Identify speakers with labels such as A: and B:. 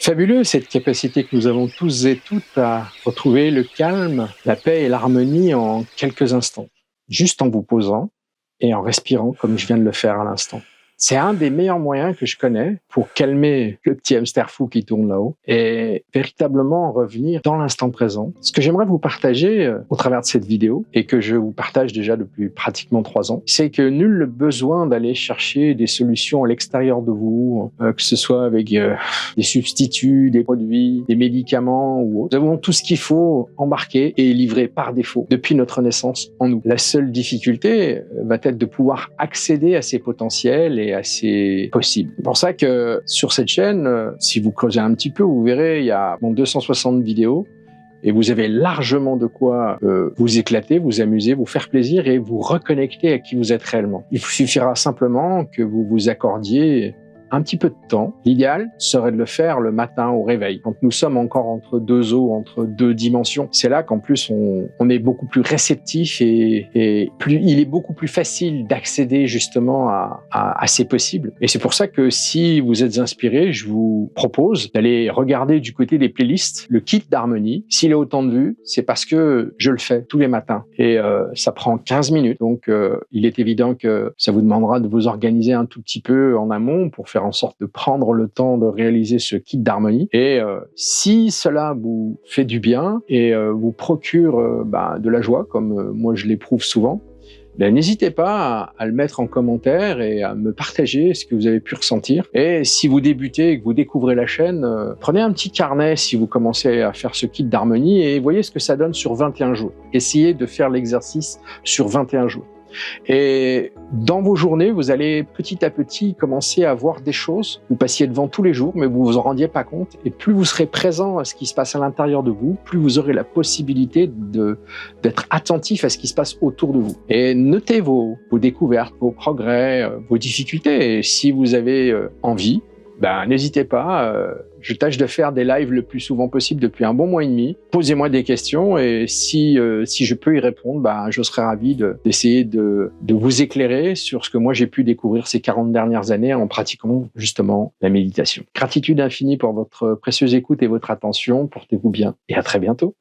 A: Fabuleux, cette capacité que nous avons tous et toutes à retrouver le calme, la paix et l'harmonie en quelques instants, juste en vous posant et en respirant comme je viens de le faire à l'instant. C'est un des meilleurs moyens que je connais pour calmer le petit hamster fou qui tourne là-haut et véritablement revenir dans l'instant présent. Ce que j'aimerais vous partager au travers de cette vidéo et que je vous partage déjà depuis pratiquement 3 ans, c'est que nul le besoin d'aller chercher des solutions à l'extérieur de vous, que ce soit avec des substituts, des produits, des médicaments ou autre. Nous avons tout ce qu'il faut embarqué et livré par défaut depuis notre naissance en nous. La seule difficulté va être de pouvoir accéder à ces potentiels et à ces possibles. C'est pour ça que sur cette chaîne, si vous creusez un petit peu, vous verrez, il y a 260 vidéos et vous avez largement de quoi vous éclater, vous amuser, vous faire plaisir et vous reconnecter à qui vous êtes réellement. Il vous suffira simplement que vous vous accordiez un petit peu de temps. L'idéal serait de le faire le matin au réveil, quand nous sommes encore entre deux eaux, entre deux dimensions. C'est là qu'en plus on est beaucoup plus réceptif et il est beaucoup plus facile d'accéder justement à ces possibles. Et c'est pour ça que si vous êtes inspiré, je vous propose d'aller regarder du côté des playlists le kit d'harmonie. S'il a autant de vues, c'est parce que je le fais tous les matins et ça prend 15 minutes. Donc il est évident que ça vous demandera de vous organiser un tout petit peu en amont pour faire en sorte de prendre le temps de réaliser ce kit d'harmonie. Et si cela vous fait du bien et vous procure de la joie, comme moi je l'éprouve souvent, n'hésitez pas à le mettre en commentaire et à me partager ce que vous avez pu ressentir. Et si vous débutez et que vous découvrez la chaîne, prenez un petit carnet si vous commencez à faire ce kit d'harmonie et voyez ce que ça donne sur 21 jours. Essayez de faire l'exercice sur 21 jours. Et dans vos journées, vous allez petit à petit commencer à voir des choses. Vous passiez devant tous les jours, mais vous vous en rendiez pas compte. Et plus vous serez présent à ce qui se passe à l'intérieur de vous, plus vous aurez la possibilité d'être attentif à ce qui se passe autour de vous. Et notez vos découvertes, vos progrès, vos difficultés. Et si vous avez envie, n'hésitez pas. Je tâche de faire des lives le plus souvent possible depuis un bon mois et demi. Posez-moi des questions et si je peux y répondre, je serai ravi d'essayer de vous éclairer sur ce que moi j'ai pu découvrir ces 40 dernières années en pratiquant justement la méditation. Gratitude infinie pour votre précieuse écoute et votre attention. Portez-vous bien et à très bientôt.